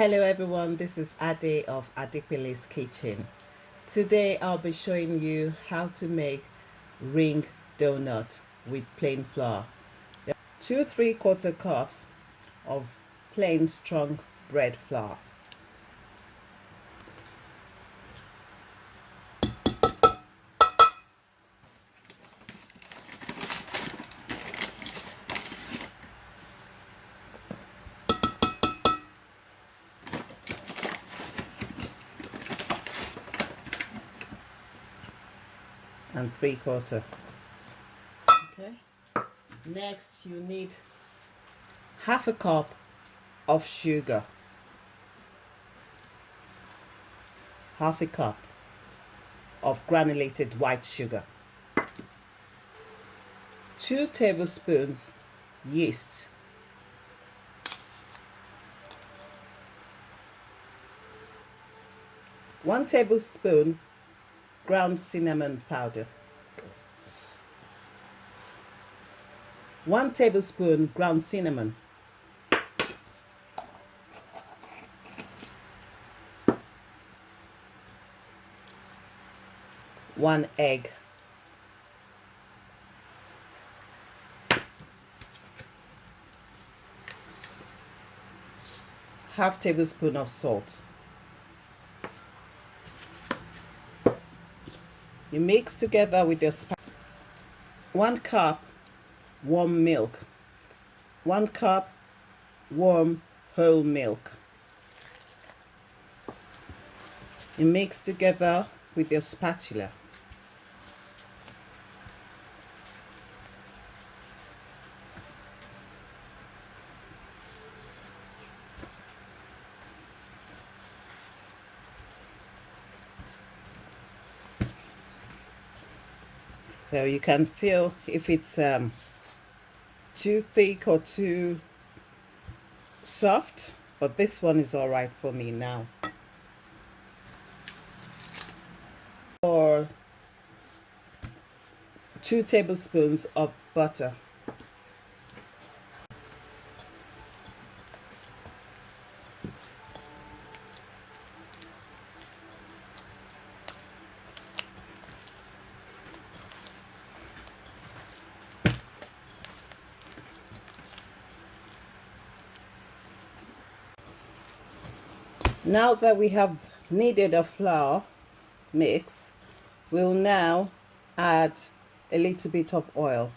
Hello everyone, this is Ade of Adepele's Kitchen. Today I'll be showing you how to make ring donut with plain flour. 2 3/4 cups of plain strong bread flour. And 3/4. Okay. Next you need half a cup of sugar. Half a cup of granulated white sugar. 2 tablespoons yeast. 1 tablespoon ground cinnamon powder. 1 tablespoon ground cinnamon. 1 egg. 1/2 tablespoon of salt. You mix together with your 1 cup warm milk. 1 cup warm whole milk. You mix together with your spatula. So you can feel if it's too thick or too soft, but this one is all right for me now. Or 2 tablespoons of butter. Now that we have kneaded a flour mix, we'll now add a little bit of oil.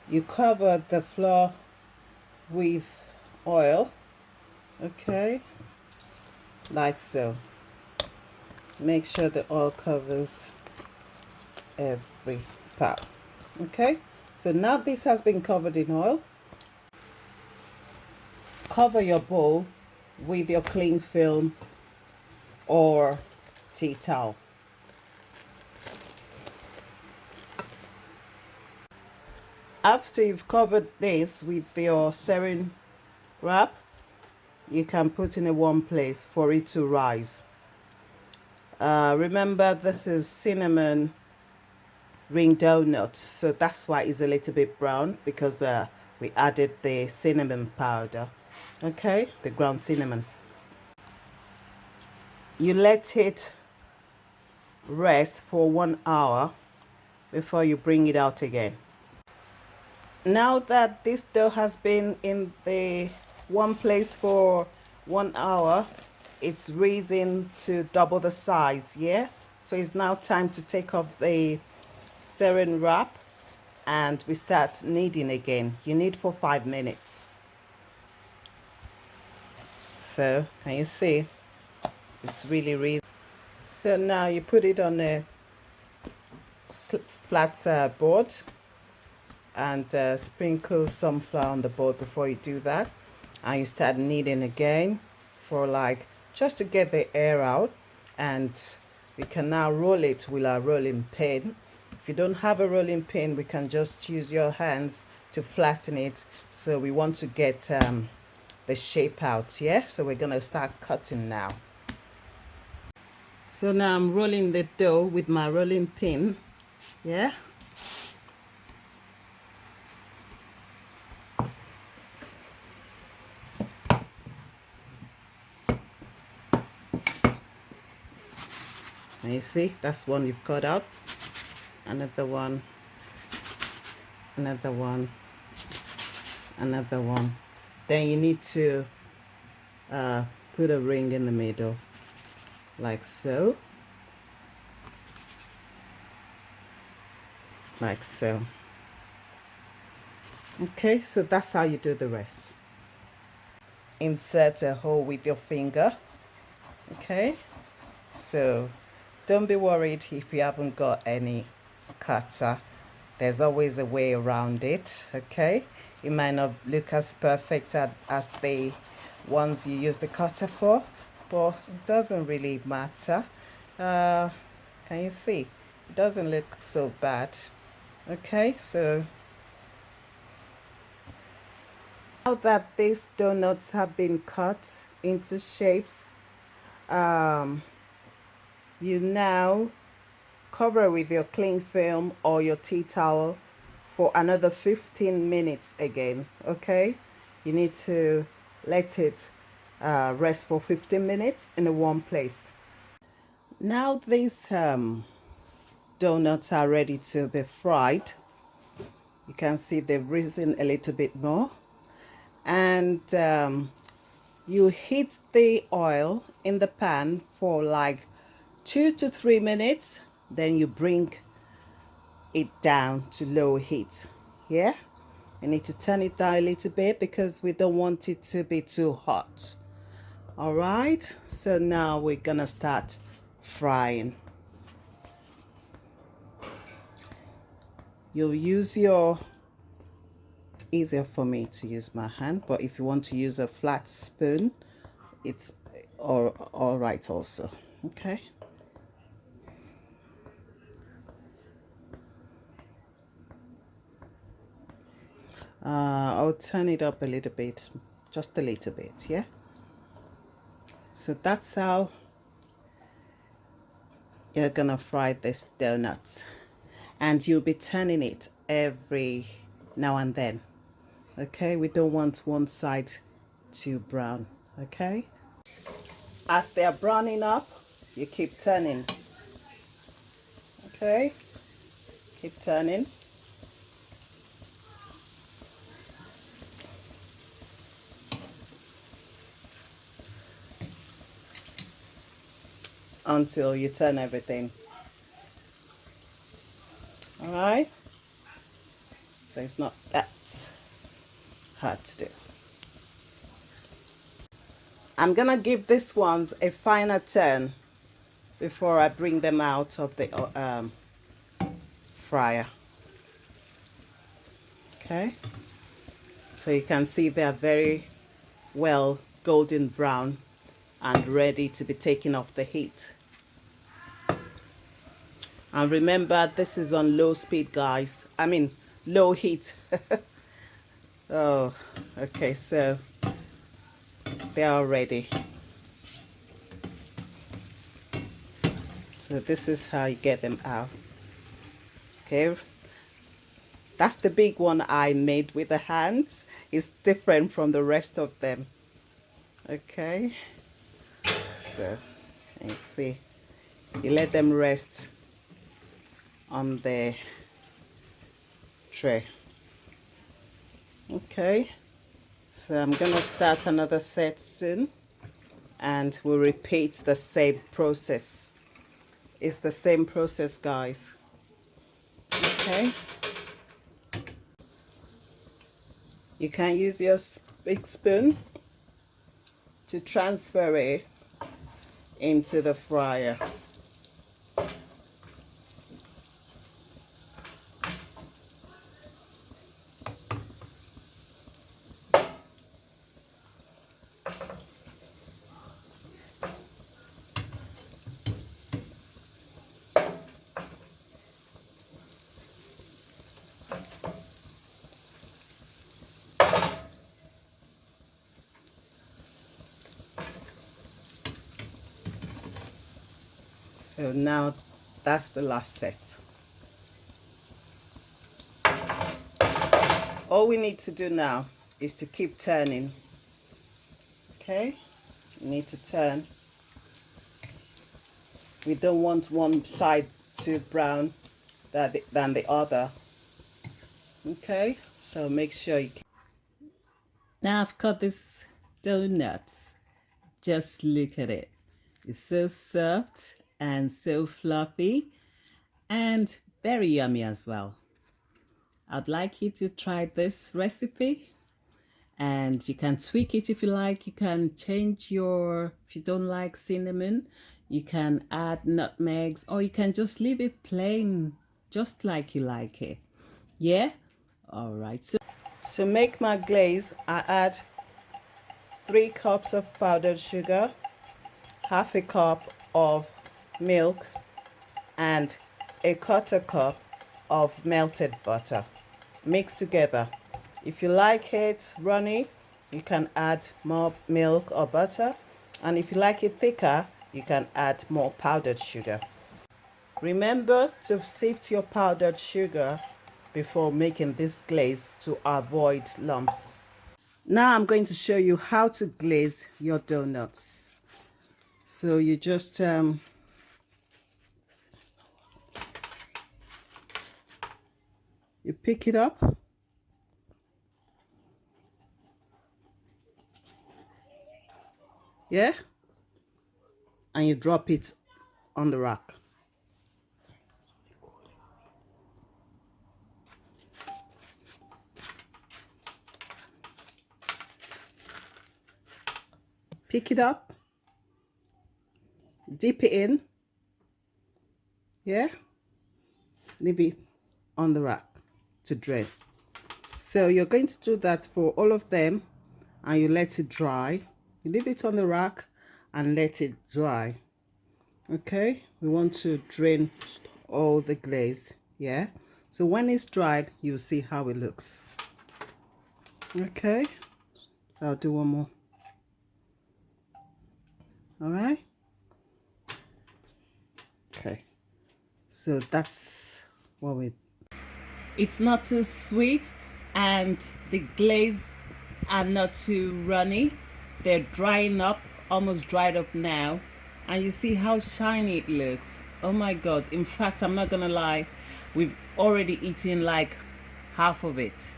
You cover the flour with oil, okay, like so. Make sure the oil covers every part, okay. So now this has been covered in oil. Cover your bowl with your cling film or tea towel. After you've covered this with your sarin wrap, you can put in a warm place for it to rise. Remember, this is cinnamon ring donut, so that's why it's a little bit brown, because we added the cinnamon powder, okay, the ground cinnamon. You let it rest for 1 hour before you bring it out again. Now that this dough has been in the one place for 1 hour, it's risen to double the size, yeah? So it's now time to take off the sarin wrap and we start kneading again. You knead for 5 minutes. So, can you see? It's really risen. So now you put it on a flat board and sprinkle some flour on the board before you do that, and you start kneading again for like just to get the air out, and we can now roll it with our rolling pin. If you don't have a rolling pin, we can just use your hands to flatten it. So we want to get the shape out, yeah? So we're gonna start cutting now. So now I'm rolling the dough with my rolling pin, yeah? And you see, that's one you've cut out. Another one, another one, another one. Then you need to put a ring in the middle, like so, like so. Okay, so that's how you do the rest. Insert a hole with your finger. Okay, so don't be worried if you haven't got any cutter. There's always a way around it. Okay, it might not look as perfect as the ones you use the cutter for, but it doesn't really matter. Can you see? It doesn't look so bad. Okay, so now that these donuts have been cut into shapes, you now cover with your cling film or your tea towel for another 15 minutes again. Okay, you need to let it rest for 15 minutes in a warm place. Now these donuts are ready to be fried. You can see they've risen a little bit more, and you heat the oil in the pan for like 2 to 3 minutes. Then you bring it down to low heat. Yeah, you need to turn it down a little bit because we don't want it to be too hot. All right, so now we're gonna start frying. You'll use your, it's easier for me to use my hand, but if you want to use a flat spoon, it's all right also. Okay, I'll turn it up a little bit, just a little bit. Yeah, so that's how you're gonna fry this donuts, and you'll be turning it every now and then. Okay, we don't want one side to brown. Okay, as they are browning up, you keep turning. Okay, keep turning until you turn everything. All right, so it's not that hard to do. I'm gonna give these ones a final turn before I bring them out of the fryer. Okay, so you can see they are very well golden brown and ready to be taken off the heat. And remember, this is on low speed, guys. I mean, low heat. Oh, okay, so they are ready. So this is how you get them out. Okay, that's the big one I made with the hands. It's different from the rest of them. Okay, so you see, you let them rest on the tray. Okay, so I'm gonna start another set soon, and we'll repeat the same process. It's the same process, guys. Okay, you can use your big spoon to transfer it into the fryer. So now that's the last set. All we need to do now is to keep turning. Okay, you need to turn We don't want one side to brown than the other. Okay, so make sure you. Now I've got this donuts. Just look at it. It's so soft and so fluffy and very yummy as well. I'd like you to try this recipe, and you can tweak it if you like. You can change if you don't like cinnamon, you can add nutmegs, or you can just leave it plain, just like you like it. Yeah? All right. So to make my glaze, I add 3 cups of powdered sugar, half a cup of milk, and a quarter cup of melted butter. Mix together. If you like it runny, you can add more milk or butter, and if you like it thicker, you can add more powdered sugar. Remember to sift your powdered sugar before making this glaze to avoid lumps. Now I'm going to show you how to glaze your donuts. So you just you pick it up, yeah, and you drop it on the rack. Pick it up, dip it in, yeah, leave it on the rack to drain. So you're going to do that for all of them, and you let it dry. You leave it on the rack and let it dry. Okay, we want to drain all the glaze, yeah. So when it's dried, you'll see how it looks. Okay, so I'll do one more. All right. Okay, so that's what we. It's not too sweet, and the glaze are not too runny. They're drying up, almost dried up now, and you see how shiny it looks. Oh my god, in fact, I'm not gonna lie, we've already eaten like half of it.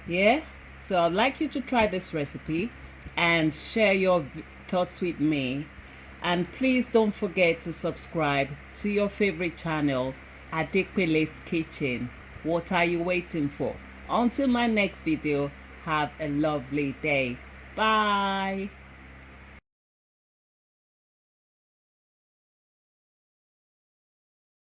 Yeah, so I'd like you to try this recipe and share your thoughts with me, and please don't forget to subscribe to your favorite channel, Adekpele's Kitchen. What are you waiting for? Until my next video, have a lovely day. Bye.